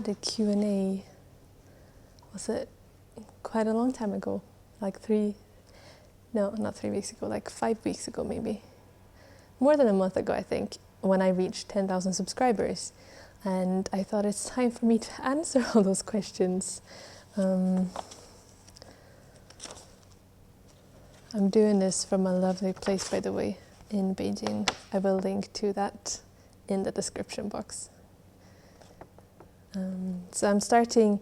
had a Q&A, was it quite a long time ago? Like not 3 weeks ago, like 5 weeks ago maybe. More than a month ago, I think, when I reached 10,000 subscribers. And I thought it's time for me to answer all those questions. I'm doing this from a lovely place, by the way, in Beijing. I will link to that in the description box. So I'm starting,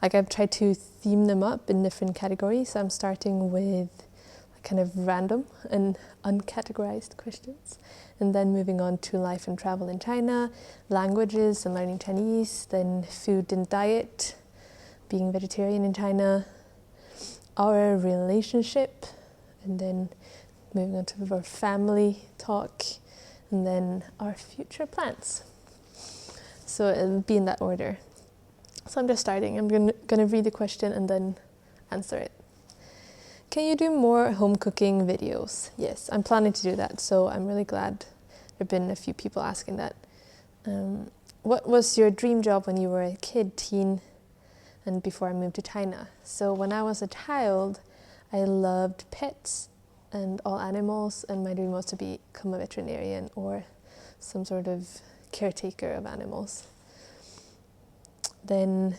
like I've tried to theme them up in different categories. I'm starting with kind of random and uncategorized questions, and then moving on to life and travel in China, languages and learning Chinese, then food and diet, being vegetarian in China, our relationship, and then moving on to our family talk, and then our future plans. So it'll be in that order. So I'm just starting. I'm gonna read the question and then answer it. Can you do more home cooking videos? Yes, I'm planning to do that, so I'm really glad there have been a few people asking that. What was your dream job when you were a kid, teen, and before I moved to China? So when I was a child, I loved pets and all animals, and my dream was to become a veterinarian or some sort of caretaker of animals. Then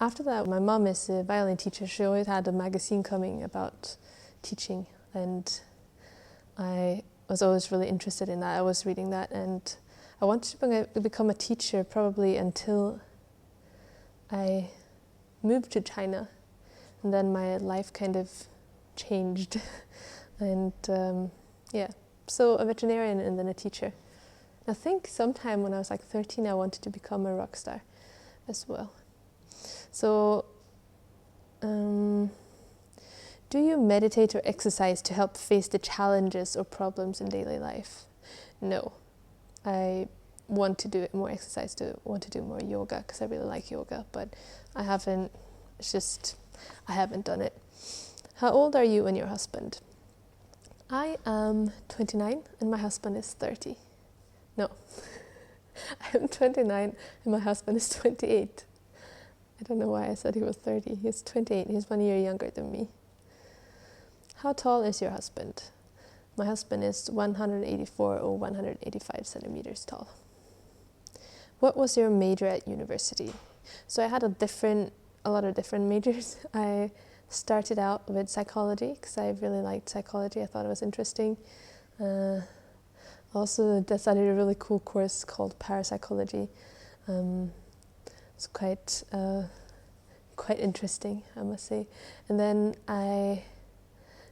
after that, my mom is a violin teacher. She always had a magazine coming about teaching, and I was always really interested in that. I was reading that, and I wanted to become a teacher probably until I moved to China, and then my life kind of changed. And so a veterinarian and then a teacher. I think sometime when I was like 13, I wanted to become a rock star as well. So, do you meditate or exercise to help face the challenges or problems in daily life? No. I want to do more exercise, want to do more yoga, because I really like yoga, but I haven't done it. How old are you and your husband? I am 29 and my husband is 30. No, I am 29 and my husband is 28. I don't know why I said he was 30. He's 28. He's 1 year younger than me. How tall is your husband? My husband is 184 or 185 centimeters tall. What was your major at university? So I had a lot of different majors. I started out with psychology because I really liked psychology. I thought it was interesting. Also studied a really cool course called parapsychology. It's quite interesting, I must say. And then I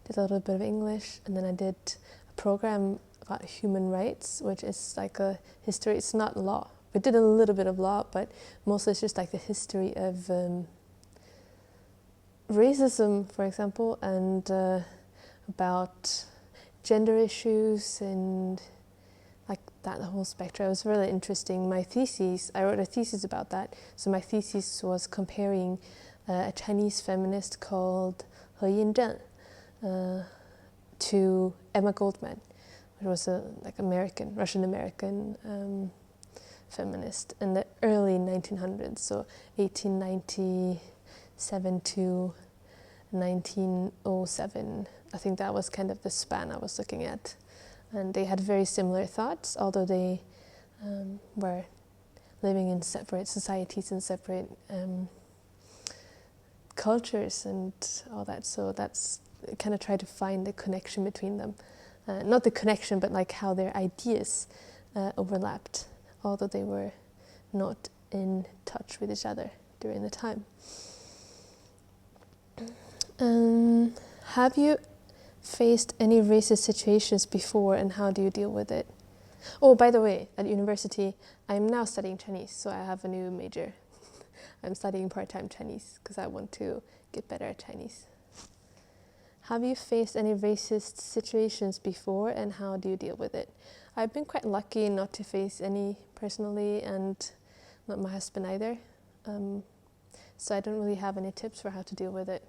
did a little bit of English, and then I did a program about human rights, which is like a history. It's not law. We did a little bit of law, but mostly it's just like the history of racism, for example, and about gender issues and like that whole spectrum. It was really interesting. I wrote a thesis about that. So my thesis was comparing a Chinese feminist called He Yin-zhen to Emma Goldman, which was a Russian-American feminist in the early 1900s, so 1897 to 1907. I think that was kind of the span I was looking at. And they had very similar thoughts, although they were living in separate societies and separate cultures and all that. So that's kind of tried to find the connection between them. Not the connection, but like how their ideas overlapped, although they were not in touch with each other during the time. Have you faced any racist situations before, and how do you deal with it? Oh, by the way, at university, I'm now studying Chinese, so I have a new major. I'm studying part-time Chinese because I want to get better at Chinese. Have you faced any racist situations before, and how do you deal with it? I've been quite lucky not to face any personally, and not my husband either. So I don't really have any tips for how to deal with it.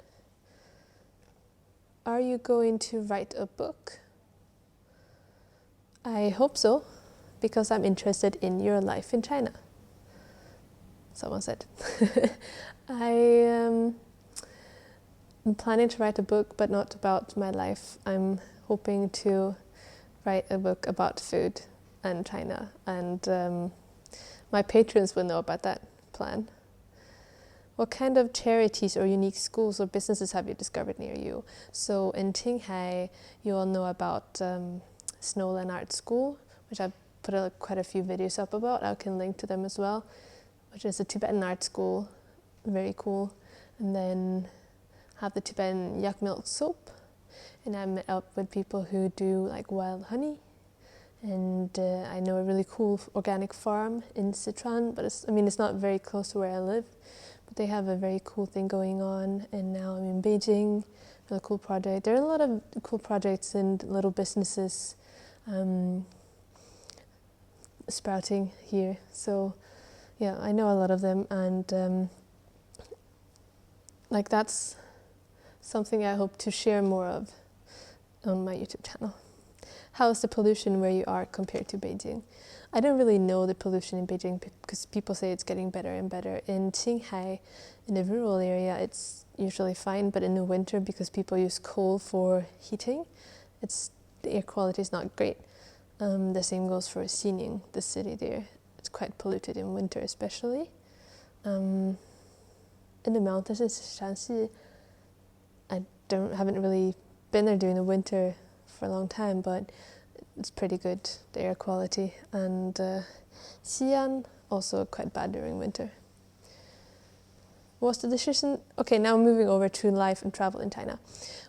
Are you going to write a book? I hope so, because I'm interested in your life in China. someone said. I'm planning to write a book, but not about my life. I'm hoping to write a book about food and China, and my patrons will know about that plan. What kind of charities or unique schools or businesses have you discovered near you? So in Qinghai, you all know about Snowland Art School, which I've put quite a few videos up about. I can link to them as well, which is a Tibetan art school, very cool. And then have the Tibetan yak milk soap, and I met up with people who do like wild honey. And I know a really cool organic farm in Sichuan, but it's not very close to where I live. But they have a very cool thing going on, and now I'm in Beijing for a cool project. There are a lot of cool projects and little businesses sprouting here. So yeah, I know a lot of them, and like that's something I hope to share more of on my YouTube channel. How is the pollution where you are compared to Beijing? I don't really know the pollution in Beijing because people say it's getting better and better. In Qinghai, in the rural area, it's usually fine, but in the winter, because people use coal for heating, the air quality is not great. The same goes for Xining, the city there. It's quite polluted in winter especially. In the mountains in Shanxi, I haven't really been there during the winter for a long time, but it's pretty good, the air quality. And Xi'an, also quite bad during winter. Was the decision, okay, now moving over to life and travel in China.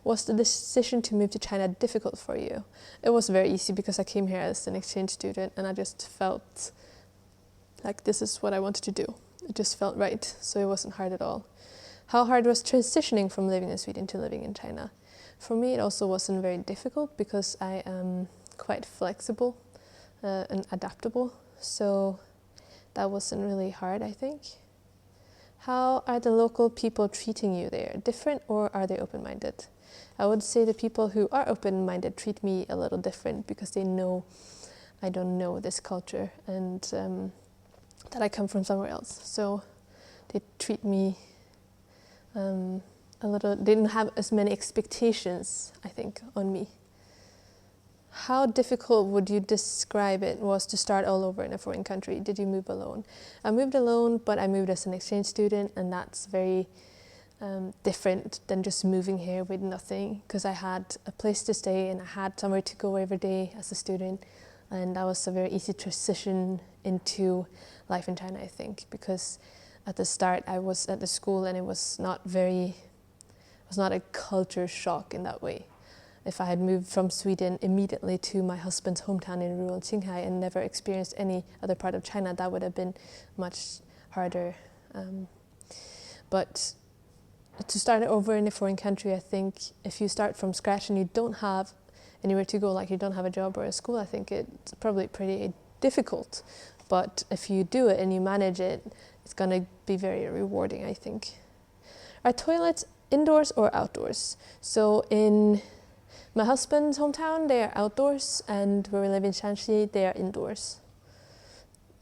Was the decision to move to China difficult for you? It was very easy because I came here as an exchange student and I just felt like this is what I wanted to do. It just felt right, so it wasn't hard at all. How hard was transitioning from living in Sweden to living in China? For me, it also wasn't very difficult because I am quite flexible and adaptable, so that wasn't really hard, I think. How are the local people treating you there? Different, or are they open-minded? I would say the people who are open-minded treat me a little different because they know I don't know this culture and that I come from somewhere else. So they treat me a little, they didn't have as many expectations, I think, on me. How difficult would you describe it was to start all over in a foreign country? Did you move alone? I moved alone, but I moved as an exchange student, and that's very different than just moving here with nothing, because I had a place to stay and I had somewhere to go every day as a student, and that was a very easy transition into life in China, I think, because at the start I was at the school and it was not a culture shock in that way. If I had moved from Sweden immediately to my husband's hometown in rural Qinghai and never experienced any other part of China, that would have been much harder. But to start over in a foreign country, I think if you start from scratch and you don't have anywhere to go, like you don't have a job or a school, I think it's probably pretty difficult. But if you do it and you manage it, it's going to be very rewarding, I think. Are toilets indoors or outdoors? So in my husband's hometown, they are outdoors, and where we live in Shanxi, they are indoors.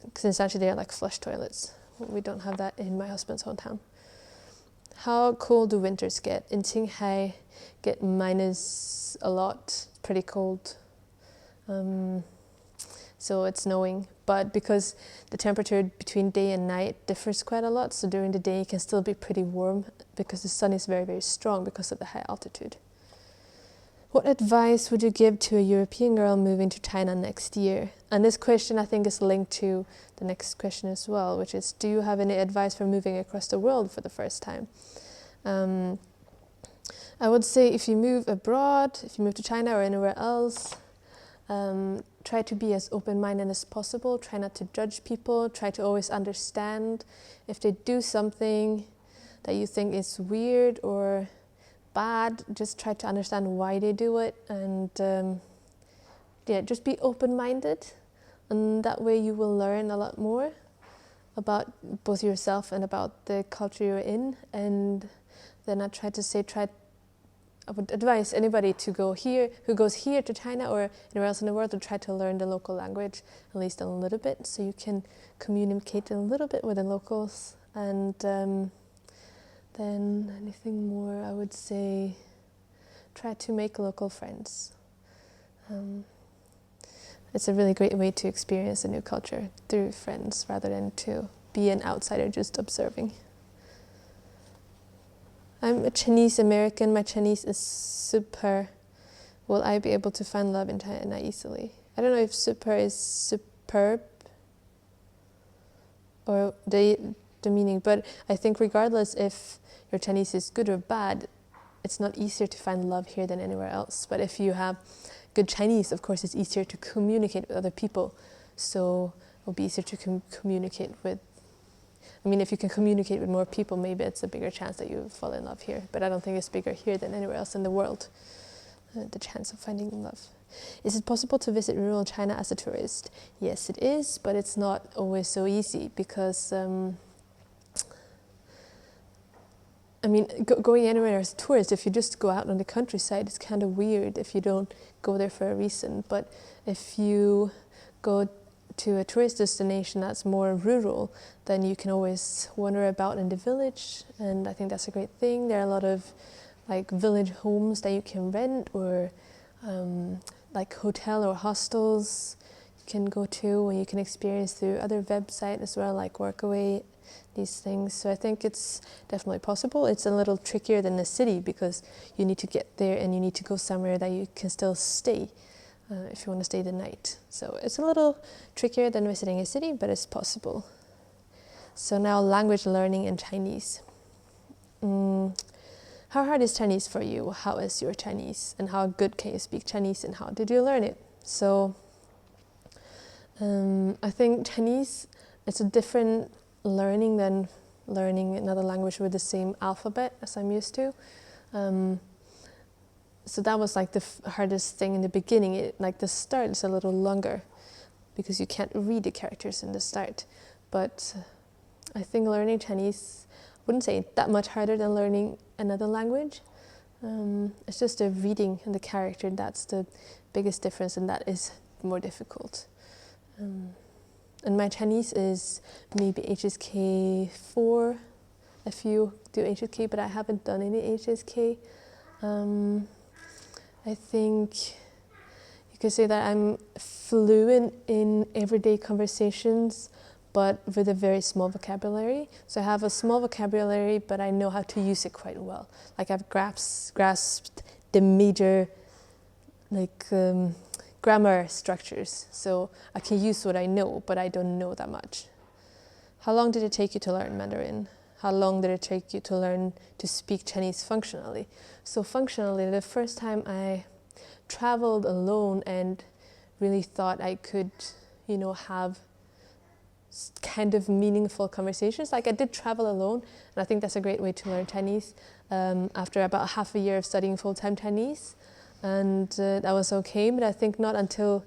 Because in Shanxi, they are like flush toilets. We don't have that in my husband's hometown. How cold do winters get? In Qinghai, get minus a lot. It's pretty cold. So it's snowing. But because the temperature between day and night differs quite a lot, so during the day it can still be pretty warm because the sun is very, very strong because of the high altitude. What advice would you give to a European girl moving to China next year? And this question I think is linked to the next question as well, which is, do you have any advice for moving across the world for the first time? I would say if you move abroad, if you move to China or anywhere else, try to be as open-minded as possible. Try not to judge people. Try to always understand. If they do something that you think is weird or bad, just try to understand why they do it, and just be open-minded, and that way you will learn a lot more about both yourself and about the culture you're in. And then I would advise anybody to go here, who goes here to China or anywhere else in the world, to try to learn the local language, at least a little bit, so you can communicate a little bit with the locals And then anything more, I would say try to make local friends. It's a really great way to experience a new culture through friends rather than to be an outsider just observing. I'm a Chinese American. My Chinese is super. Will I be able to find love in China easily? I don't know if super is superb or the meaning, but I think regardless if your Chinese is good or bad, it's not easier to find love here than anywhere else. But if you have good Chinese, of course, it's easier to communicate with other people. So it'll be easier to communicate with. I mean, if you can communicate with more people, maybe it's a bigger chance that you fall in love here. But I don't think it's bigger here than anywhere else in the world, the chance of finding love. Is it possible to visit rural China as a tourist? Yes, it is, but it's not always so easy because, I mean, going anywhere as a tourist, if you just go out on the countryside, it's kind of weird if you don't go there for a reason. But if you go to a tourist destination that's more rural, then you can always wander about in the village, and I think that's a great thing. There are a lot of like village homes that you can rent, or like hotel or hostels you can go to, and you can experience through other websites as well, like Workaway, these things. So I think it's definitely possible. It's a little trickier than the city because you need to get there and you need to go somewhere that you can still stay if you want to stay the night. So it's a little trickier than visiting a city, but it's possible. So now language learning in Chinese. How hard is Chinese for you? How is your Chinese? And how good can you speak Chinese, and how did you learn it? So I think Chinese, it's a different learning than learning another language with the same alphabet as I'm used to. So that was like the hardest thing in the beginning. Like the start is a little longer because you can't read the characters in the start. But I think learning Chinese, I wouldn't say that much harder than learning another language. It's just the reading and the character that's the biggest difference, and that is more difficult. And my Chinese is maybe HSK 4 if you do HSK, but I haven't done any HSK. I think you could say that I'm fluent in everyday conversations, but with a very small vocabulary. So I have a small vocabulary, but I know how to use it quite well. Like I've grasped the major grammar structures. So I can use what I know, but I don't know that much. How long did it take you to learn Mandarin? How long did it take you to learn to speak Chinese functionally? So functionally, the first time I traveled alone and really thought I could, have kind of meaningful conversations. Like I did travel alone, and I think that's a great way to learn Chinese. After about half a year of studying full-time Chinese, and that was okay. But I think not until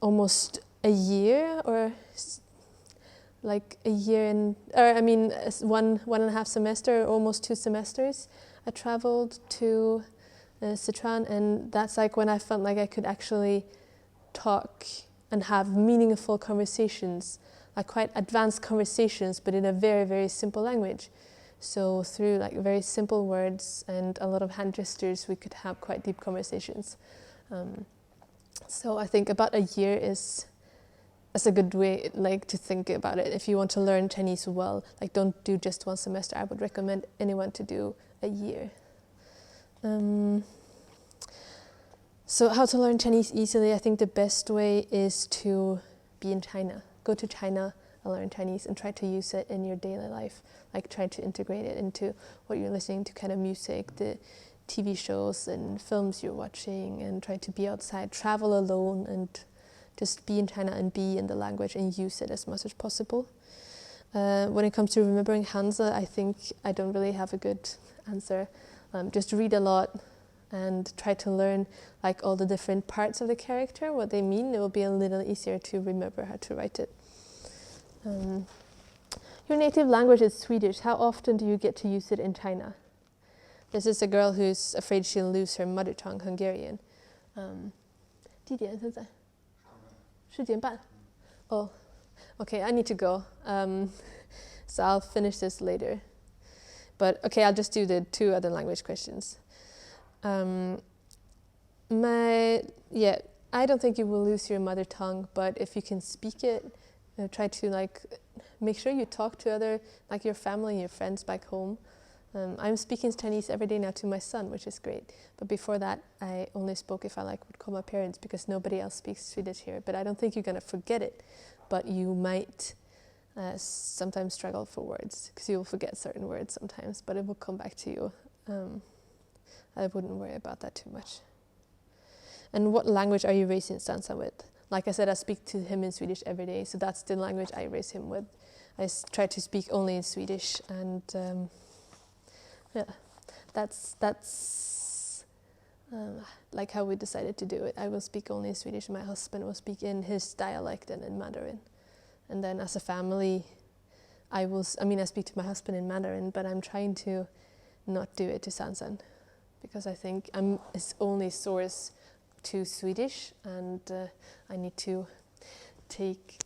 almost a year, or like a year one and a half semester, almost 2 semesters, I traveled to Sichuan, and that's like when I felt like I could actually talk and have meaningful conversations, like quite advanced conversations, but in a very, very simple language. So through like very simple words and a lot of hand gestures, we could have quite deep conversations. So I think about a year is a good way to think about it. If you want to learn Chinese well, don't do just 1 semester. I would recommend anyone to do a year. So how to learn Chinese easily? I think the best way is to be in China. Go to China and learn Chinese and try to use it in your daily life. Like try to integrate it into what you're listening to, kind of music, the TV shows and films you're watching, and try to be outside, travel alone, and just be in China and be in the language and use it as much as possible. When it comes to remembering hanzi, I think I don't really have a good answer. Just read a lot and try to learn all the different parts of the character, what they mean. It will be a little easier to remember how to write it. Your native language is Swedish. How often do you get to use it in China? This is a girl who's afraid she'll lose her mother tongue, Hungarian. 几点现在？10点半. Oh, okay, I need to go. So I'll finish this later. But okay, I'll just do the 2 other language questions. I don't think you will lose your mother tongue, but if you can speak it, try to like make sure you talk to other, like your family, your friends back home. I'm speaking Chinese every day now to my son, which is great. But before that, I only spoke if I would call my parents, because nobody else speaks Swedish here. But I don't think you're gonna forget it, but you might sometimes struggle for words, because you'll forget certain words sometimes, but it will come back to you. I wouldn't worry about that too much. And what language are you raising Sansan with? Like I said, I speak to him in Swedish every day, so that's the language I raise him with. I try to speak only in Swedish, and that's like how we decided to do it. I will speak only in Swedish, and my husband will speak in his dialect and in Mandarin. And then as a family, I speak to my husband in Mandarin, but I'm trying to not do it to Sansan, because I think I'm his only source to Swedish, and I need to take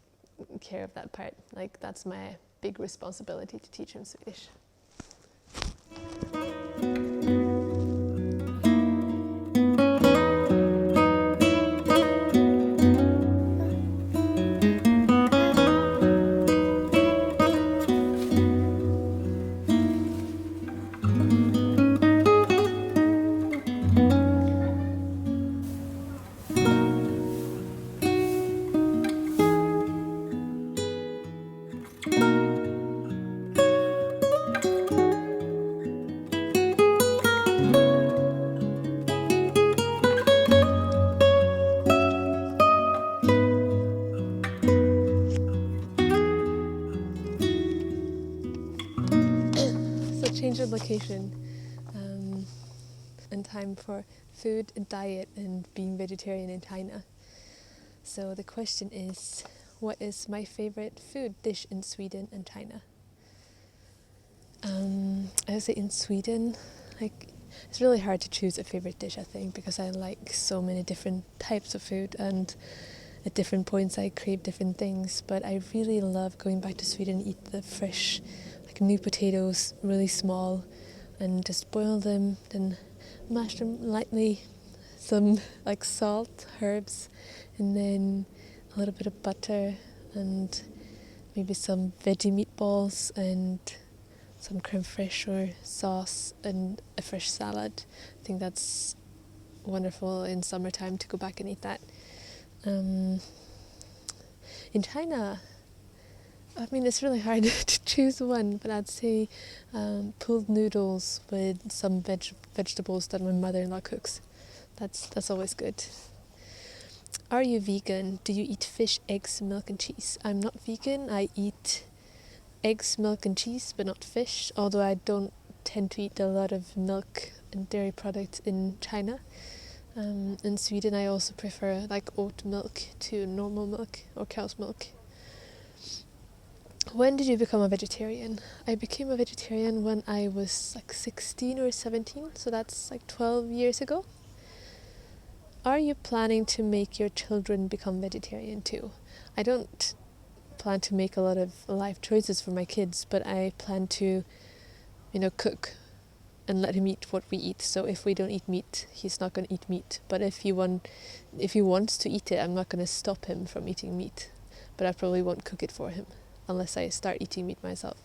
care of that part. Like, that's my big responsibility, to teach him Swedish. Change of location and time for food and diet and being vegetarian in China. So the question is, what is my favorite food dish in Sweden and China? I would say in Sweden, it's really hard to choose a favorite dish, I think, because I like so many different types of food, and at different points I crave different things. But I really love going back to Sweden and eat the fresh new potatoes, really small, and just boil them, then mash them lightly, some salt, herbs, and then a little bit of butter, and maybe some veggie meatballs, and some creme fraiche or sauce, and a fresh salad. I think that's wonderful in summertime to go back and eat that. In China, it's really hard to choose one, but I'd say pulled noodles with some vegetables that my mother-in-law cooks. That's always good. Are you vegan? Do you eat fish, eggs, milk and cheese? I'm not vegan. I eat eggs, milk and cheese, but not fish, although I don't tend to eat a lot of milk and dairy products in China. In Sweden, I also prefer oat milk to normal milk or cow's milk. When did you become a vegetarian? I became a vegetarian when I was 16 or 17, so that's 12 years ago. Are you planning to make your children become vegetarian too? I don't plan to make a lot of life choices for my kids, but I plan to, cook and let him eat what we eat. So if we don't eat meat, he's not going to eat meat. But if he wants to eat it, I'm not going to stop him from eating meat. But I probably won't cook it for him unless I start eating meat myself.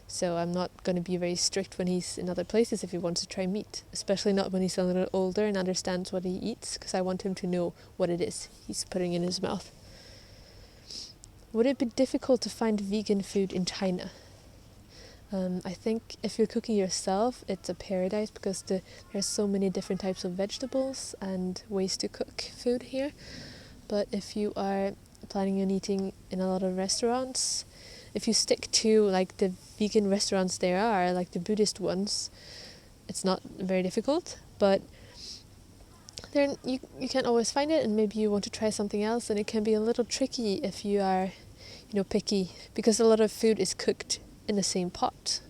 So I'm not going to be very strict when he's in other places if he wants to try meat, especially not when he's a little older and understands what he eats, because I want him to know what it is he's putting in his mouth. Would it be difficult to find vegan food in China? I think if you're cooking yourself, it's a paradise, because there's so many different types of vegetables and ways to cook food here. But if you are planning on eating in a lot of restaurants, if you stick to the vegan restaurants there are, the Buddhist ones, it's not very difficult. But then you can't always find it, and maybe you want to try something else, and it can be a little tricky if you are picky, because a lot of food is cooked in the same pot,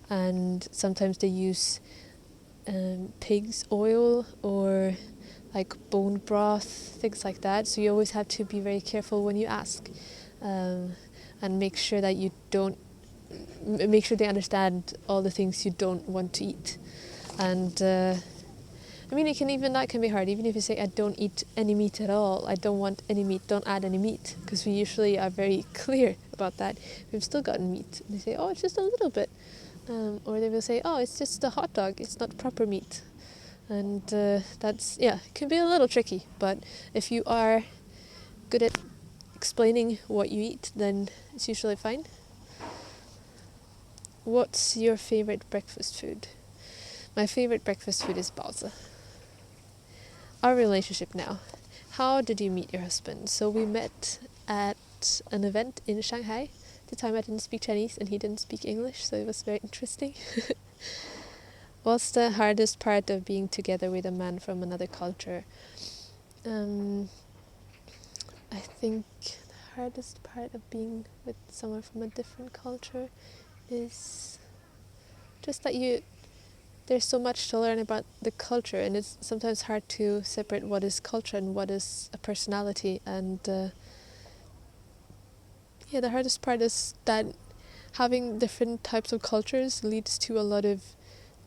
and sometimes they use pig's oil or bone broth, things like that, so you always have to be very careful when you ask. and make sure that you don't make sure they understand all the things you don't want to eat. And I mean, that can be hard. Even if you say, I don't eat any meat at all, I don't want any meat, don't add any meat, because we usually are very clear about that. We've still gotten meat, and they say, oh, it's just a little bit, or they will say, oh, it's just a hot dog, it's not proper meat. And that's, it can be a little tricky, but if you are good at explaining what you eat, then it's usually fine. What's your favorite breakfast food? My favorite breakfast food is baozi. Our relationship now. How did you meet your husband? So we met at an event in Shanghai. At the time I didn't speak Chinese and he didn't speak English, so it was very interesting. What's the hardest part of being together with a man from another culture? I think the hardest part of being with someone from a different culture is just that there's so much to learn about the culture, and it's sometimes hard to separate what is culture and what is a personality. And the hardest part is that having different types of cultures leads to a lot of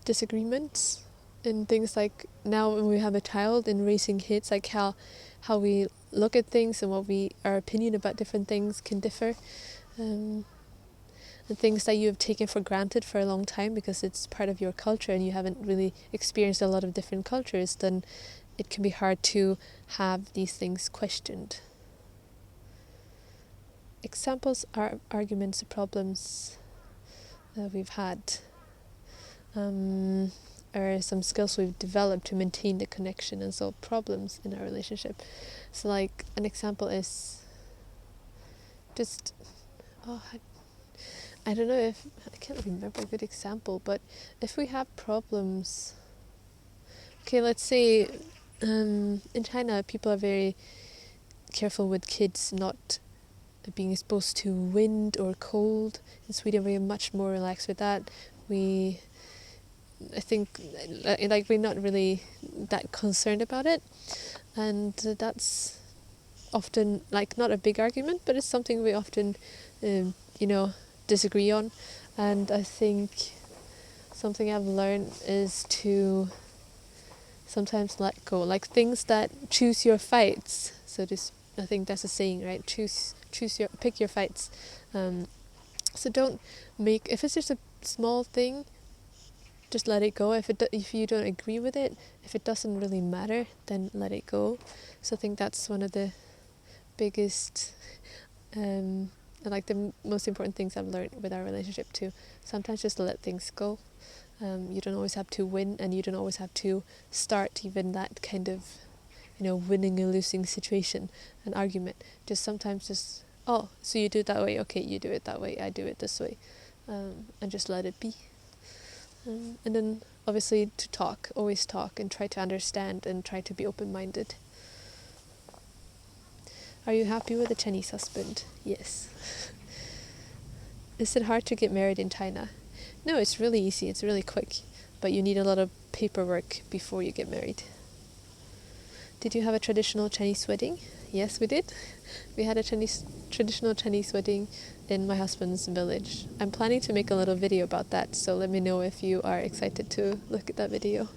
disagreements in things like now when we have a child, in raising kids, like how we look at things and our opinion about different things can differ. And things that you have taken for granted for a long time because it's part of your culture and you haven't really experienced a lot of different cultures, then it can be hard to have these things questioned. Examples are arguments or problems that we've had, or some skills we've developed to maintain the connection and solve problems in our relationship. So like an example is just, I don't know if, I can't remember a good example, but if we have problems, okay, let's say in China people are very careful with kids not being exposed to wind or cold. In Sweden we are much more relaxed with that. I think like we're not really that concerned about it, and that's often like not a big argument, but it's something we often disagree on. And I think something I've learned is to sometimes let go, like things that choose your fights. So I think that's a saying, right? Pick your fights. So don't if it's just a small thing, just let it go. If you don't agree with it, if it doesn't really matter, then let it go. So I think that's one of the biggest and like the most important things I've learned with our relationship too. Sometimes just let things go. You don't always have to win, and you don't always have to start even that kind of winning and losing situation, an argument. Just sometimes so you do it that way, okay, you do it that way, I do it this way, and just let it be. And then obviously to always talk and try to understand and try to be open-minded. Are you happy with a Chinese husband? Yes. Is it hard to get married in China? No, it's really easy, it's really quick, but you need a lot of paperwork before you get married. Did you have a traditional Chinese wedding? Yes, we did. We had a traditional Chinese wedding in my husband's village. I'm planning to make a little video about that, so let me know if you are excited to look at that video.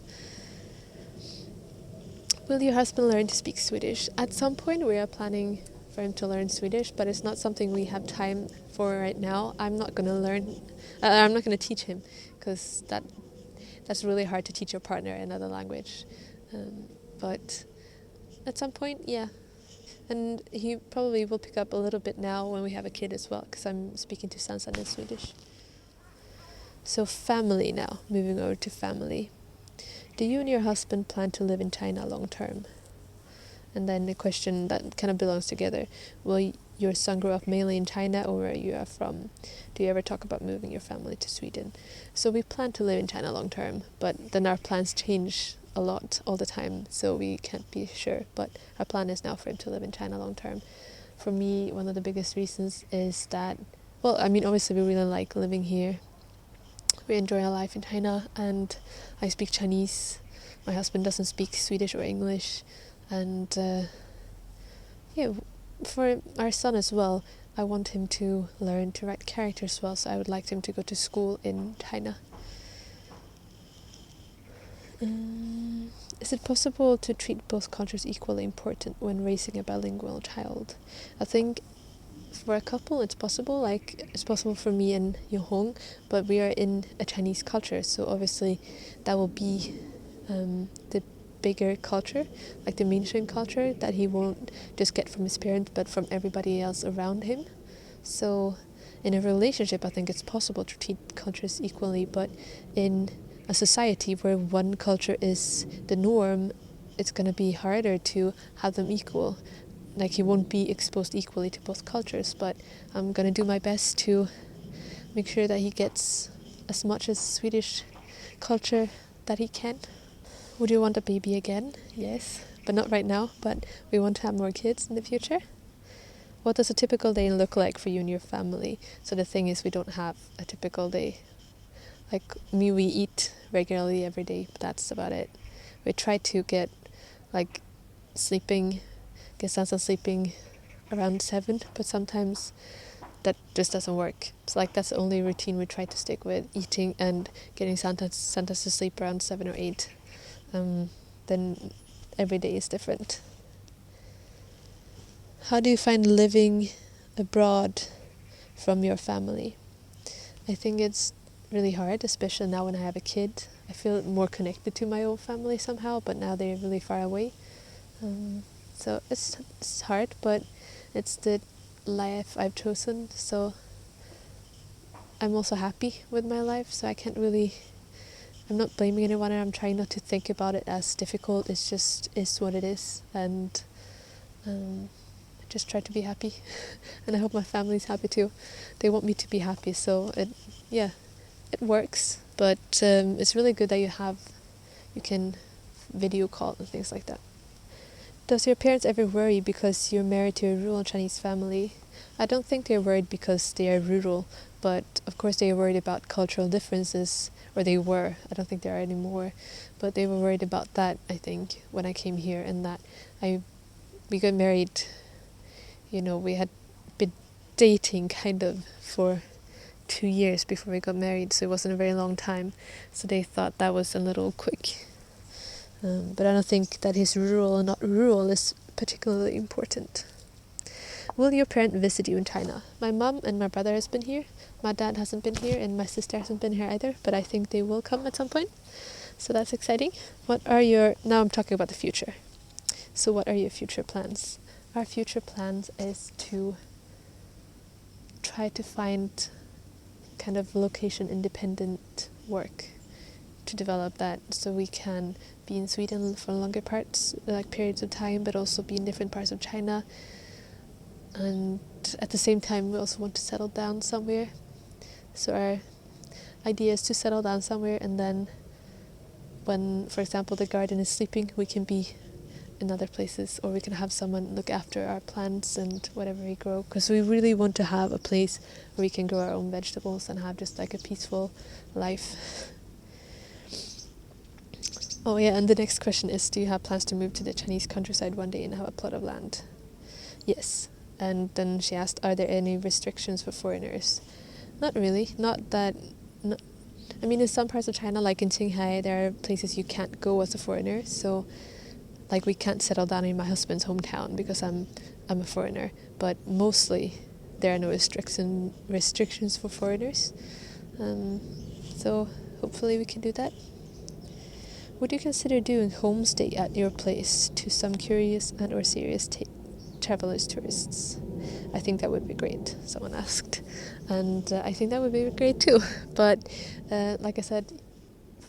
Will your husband learn to speak Swedish? At some point we are planning for him to learn Swedish, but it's not something we have time for right now. I'm not going to teach him, because that's really hard to teach your partner another language. But at some point, yeah. And he probably will pick up a little bit now when we have a kid as well, because I'm speaking to Sansan in Swedish. So family now, moving over to family. Do you and your husband plan to live in China long term? And then the question that kind of belongs together. Will your son grow up mainly in China, or where you are from? Do you ever talk about moving your family to Sweden? So we plan to live in China long term, but then our plans change a lot all the time, so we can't be sure. But our plan is now for him to live in China long term. For me, one of the biggest reasons is that, obviously we really like living here. We enjoy our life in China, and I speak Chinese. My husband doesn't speak Swedish or English, and for our son as well, I want him to learn to write characters well, so I would like him to go to school in China. Is it possible to treat both cultures equally important when raising a bilingual child? I think for a couple it's possible, like it's possible for me and Yohong, but we are in a Chinese culture, so obviously that will be the bigger culture, like the mainstream culture that he won't just get from his parents but from everybody else around him. So in a relationship I think it's possible to treat cultures equally, but in a society where one culture is the norm, it's going to be harder to have them equal. Like he won't be exposed equally to both cultures, but I'm going to do my best to make sure that he gets as much as Swedish culture that he can. Would you want a baby again? Yes, but not right now, but we want to have more kids in the future. What does a typical day look like for you and your family? So the thing is, we don't have a typical day. Like me, we eat regularly every day, but that's about it. We try to get Sansan sleeping around 7, but sometimes that just doesn't work. So that's the only routine we try to stick with, eating and getting Sansan to sleep around 7 or 8. Then every day is different. How do you find living abroad from your family? I think it's really hard, especially now when I have a kid. I feel more connected to my own family somehow, but now they're really far away. So it's hard, but it's the life I've chosen, so I'm also happy with my life, so I'm not blaming anyone, and I'm trying not to think about it as difficult. It's just is what it is, and I just try to be happy. And I hope my family's happy too. They want me to be happy, so it works. But it's really good that you can video call and things like that. Does your parents ever worry because you're married to a rural Chinese family? I don't think they're worried because they are rural, but of course they are worried about cultural differences, or they were. I don't think they are anymore, but they were worried about that, I think, when I came here, and that we got married, we had been dating kind of for 2 years before we got married, so it wasn't a very long time, so they thought that was a little quick. But I don't think that he's rural or not rural is particularly important. Will your parent visit you in China? My mom and my brother has been here. My dad hasn't been here, and my sister hasn't been here either, but I think they will come at some point. So that's exciting. Now I'm talking about the future. So what are your future plans? Our future plans is to try to find kind of location independent work, to develop that so we can be in Sweden for longer periods of time, but also be in different parts of China. And at the same time we also want to settle down somewhere. So our idea is to settle down somewhere, and then when, for example, the garden is sleeping, we can be in other places, or we can have someone look after our plants and whatever we grow, because we really want to have a place where we can grow our own vegetables and have just a peaceful life. Oh yeah, and the next question is, do you have plans to move to the Chinese countryside one day and have a plot of land? Yes. And then she asked, are there any restrictions for foreigners? Not really. In some parts of China, like in Qinghai, there are places you can't go as a foreigner. So, we can't settle down in my husband's hometown because I'm a foreigner. But mostly, there are no restrictions for foreigners. So hopefully we can do that. Would you consider doing homestay at your place to some curious and or serious travelers, tourists? I think that would be great, someone asked. And I think that would be great too. But like I said,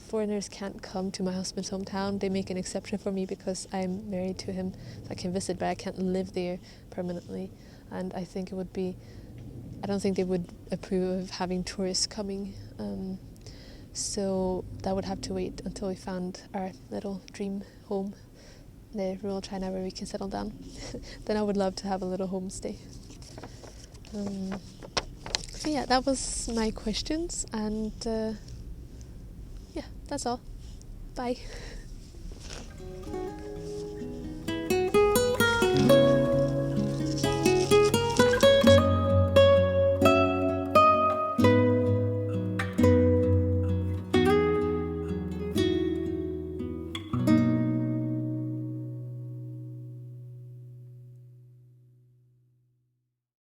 foreigners can't come to my husband's hometown. They make an exception for me because I'm married to him. So I can visit, but I can't live there permanently. And I think I don't think they would approve of having tourists coming. So that would have to wait until we found our little dream home, the rural China where we can settle down. Then I would love to have a little homestay. So yeah, that was my questions, and yeah, that's all. Bye.